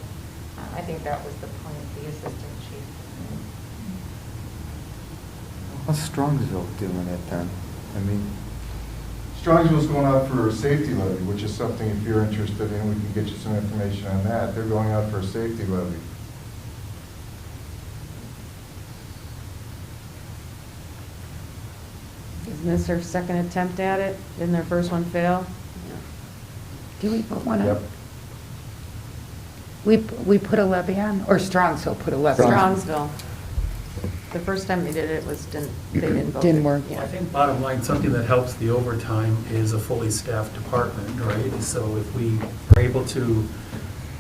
I think that was the point, the assistant chief. How's Strongsville doing it then? I mean, Strongsville's going out for a safety levy, which is something, if you're interested in, we can get you some information on that. They're going out for a safety levy. Isn't this their second attempt at it? Didn't their first one fail? Do we put one up? Yep. We put a levy on, or Strongsville put a levy on? Strongsville. The first time they did it they didn't vote. Didn't work. Yeah. I think bottom line, something that helps the overtime is a fully staffed department, right? So if we are able to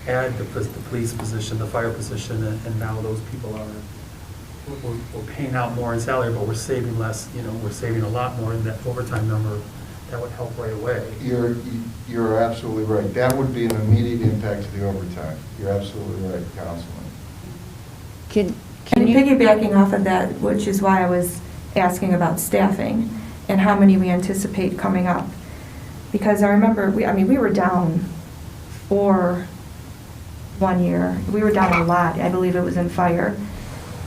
add the police position, the fire position, and now those people we're paying out more in salary, but we're saving less, we're saving a lot more in that overtime number, that would help right away. You're absolutely right. That would be an immediate impact to the overtime. You're absolutely right, Councilman. And piggybacking off of that, which is why I was asking about staffing and how many we anticipate coming up. Because I remember, we were down for 1 year. We were down a lot. I believe it was in fire.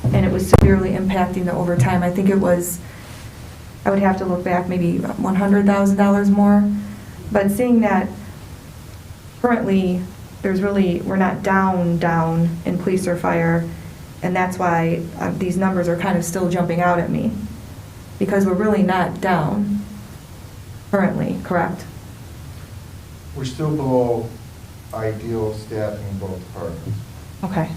And it was severely impacting the overtime. I think it was, I would have to look back, maybe $100,000 more. But seeing that currently we're not down in police or fire, and that's why these numbers are kind of still jumping out at me, because we're really not down currently, correct? We're still below ideal staffing in both departments. Okay.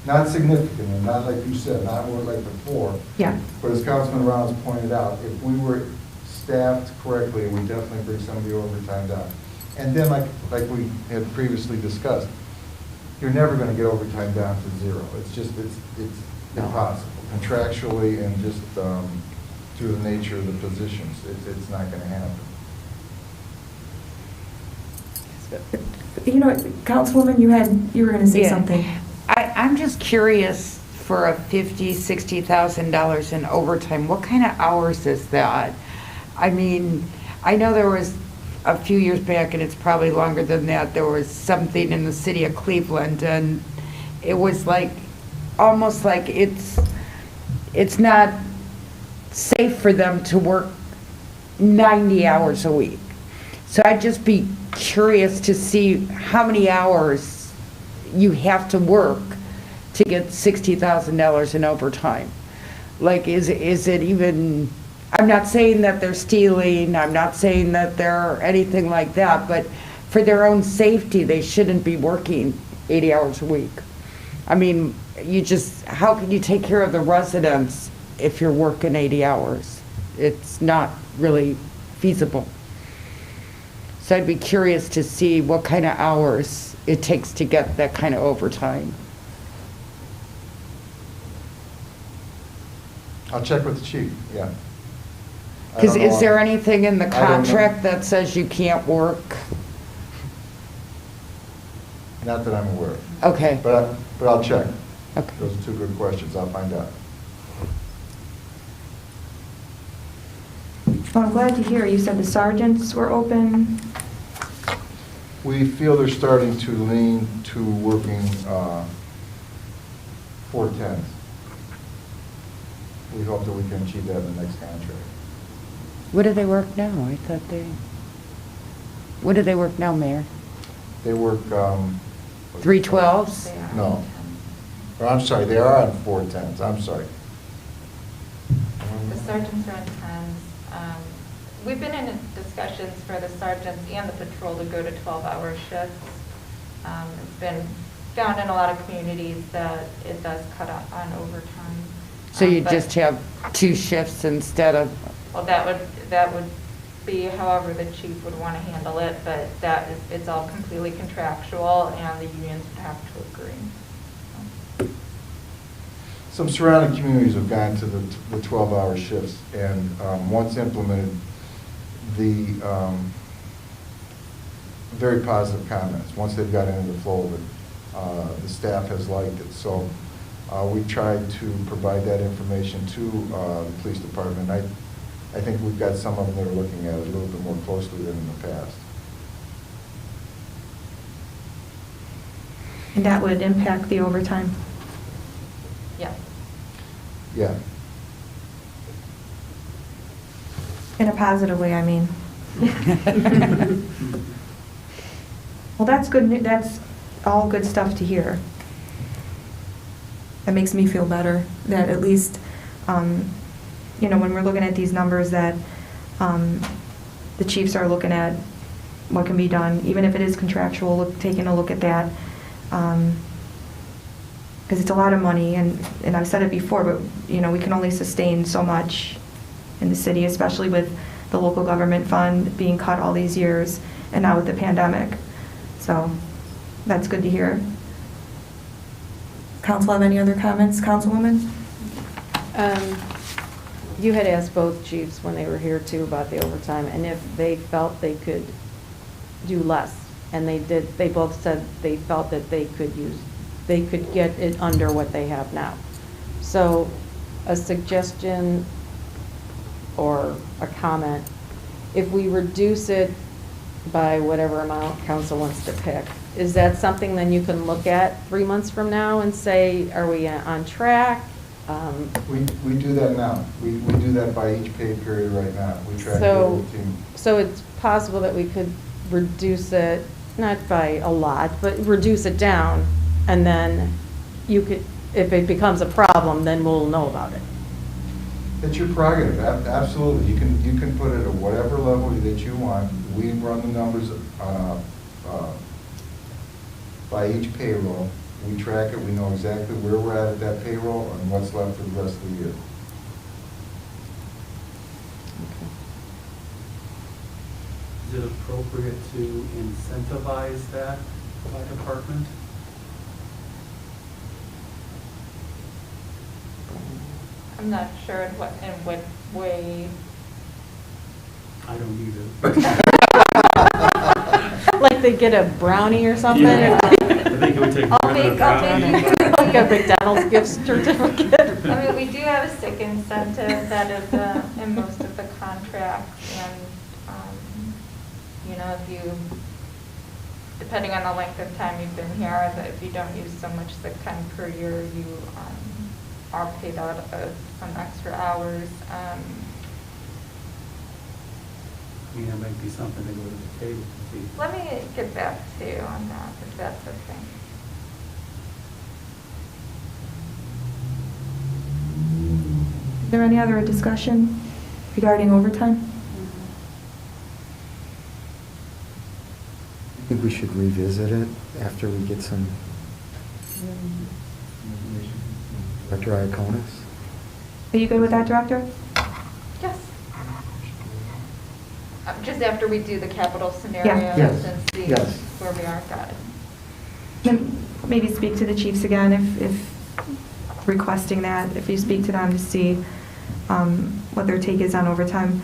Not significantly, not like you said, not more like before. Yeah. But as Councilman Rounds pointed out, if we were staffed correctly, we definitely bring some of the overtime down. And then, like we had previously discussed, you're never going to get overtime down to zero. It's impossible. Contractually and just through the nature of the positions, it's not going to happen. Councilwoman, you were going to say something. I'm just curious, for a $50,000, $60,000 in overtime, what kind of hours is that? I mean, I know there was a few years back, and it's probably longer than that, there was something in the city of Cleveland, and it was almost like it's not safe for them to work 90 hours a week. So I'd just be curious to see how many hours you have to work to get $60,000 in overtime. Is it even, I'm not saying that they're stealing, I'm not saying that they're anything like that, but for their own safety, they shouldn't be working 80 hours a week. I mean, how can you take care of the residents if you're working 80 hours? It's not really feasible. So I'd be curious to see what kind of hours it takes to get that kind of overtime. I'll check with the chief, yeah. Because is there anything in the I don't know. contract that says you can't work Not that I'm aware of. Okay. But I'll check. Okay. Those are two good questions. I'll find out. Well, I'm glad to hear, you said the sergeants were open. We feel they're starting to lean to working 410s. We hope that we can achieve that in the next contract. What do they work now? I thought what do they work now, Mayor? They work... 312s? They are No. on Or, I'm sorry, they are on 410s. I'm sorry. 10s. The sergeants are on 10s. We've been in discussions for the sergeants and the patrol to go to 12-hour shifts. It's been found in a lot of communities that it does cut out on overtime. So you But- just have 2 shifts instead of, Well, that would be however the chief would want to handle it, but it's all completely contractual, and the unions would have to agree. Some surrounding communities have gone to the 12-hour shifts, and once implemented, the very positive comments. Once they've got into the flow of it, the staff has liked it. So we tried to provide that information to the police department. I think we've got some of them that are looking at it a little bit more closely than in the past. And that would impact the overtime. Yeah. Yeah. In a positive way, I mean. Well, that's good, that's all good stuff to hear. That makes me feel better, that at least, you know, when we're looking at these numbers, that the chiefs are looking at what can be done, even if it is contractual, taking a look at that. Because it's a lot of money, and I've said it before, but, you know, we can only sustain so much in the city, especially with the local government fund being cut all these years, and now with the pandemic. So that's good to hear. Council have any other comments, Councilwoman? You had asked both chiefs when they were here too about the overtime, and if they felt they could do less. And they both said they felt that they could get it under what they have now. So a suggestion or a comment, if we reduce it by whatever amount council wants to pick, is that something then you can look at 3 months from now and say, are we on track? We do that now. We do that by each pay period right now. We track So- everything. So it's possible that we could reduce it, not by a lot, but reduce it down, and then you could, if it becomes a problem, then we'll know about it. It's your prerogative, absolutely. You can put it at whatever level that you want. We run the numbers by each payroll. We track it, we know exactly where we're at that payroll and what's left for the rest of the year. Is it appropriate to incentivize that by department? I'm not sure in what way. I don't either. Like they get a brownie or something? Yeah. I think it would take more than a brownie. Like a McDonald's gift certificate? I mean, we do have a sick incentive that is in most of the contracts, and, you know, depending on the length of time you've been here, that if you don't use so much sick time per year, you are paid out of some extra hours. I mean, that might be something to go to the table to see. Let me get back to you on that, if that's okay. Is there any other discussion regarding overtime? I think we should revisit it after we get some Director Iaconis. Are you good with that, Director? Yes. Just after we do the capital scenarios Yes. and see Yes. where we are, got it. Then maybe speak to the chiefs again if requesting that, if you speak to them to see what their take is on overtime.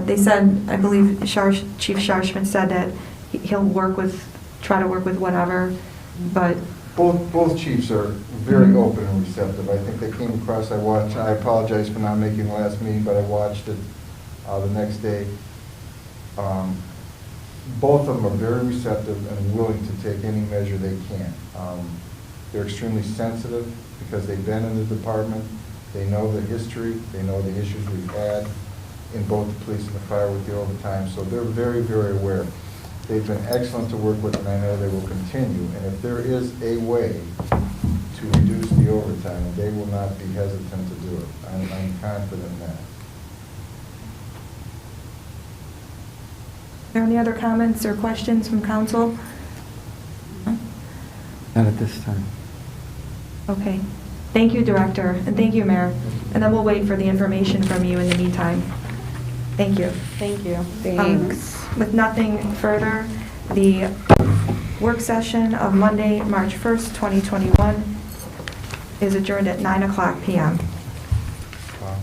They said, I believe Chief Scharschmidt said that he'll work with try to work with whatever, but Both chiefs are very Mhm. open and receptive. I think they came across, I apologize for not making the last meeting, but I watched it the next day. Both of them are very receptive and willing to take any measure they can. They're extremely sensitive because they've been in the department. They know the history, they know the issues we've had in both the police and the fire with the overtime, so they're very, very aware. They've been excellent to work with, and I know they will continue. And if there is a way to reduce the overtime, they will not be hesitant to do it. I'm confident in that. are there any other comments or questions from council? Not at this time. Okay. Thank you, Director, and thank you, Mayor. And then we'll wait for the information from you in the meantime. Thank you. Thank you. With nothing further, the work session of Monday, March 1st, 2021 is adjourned at 9:00 p.m. Wow.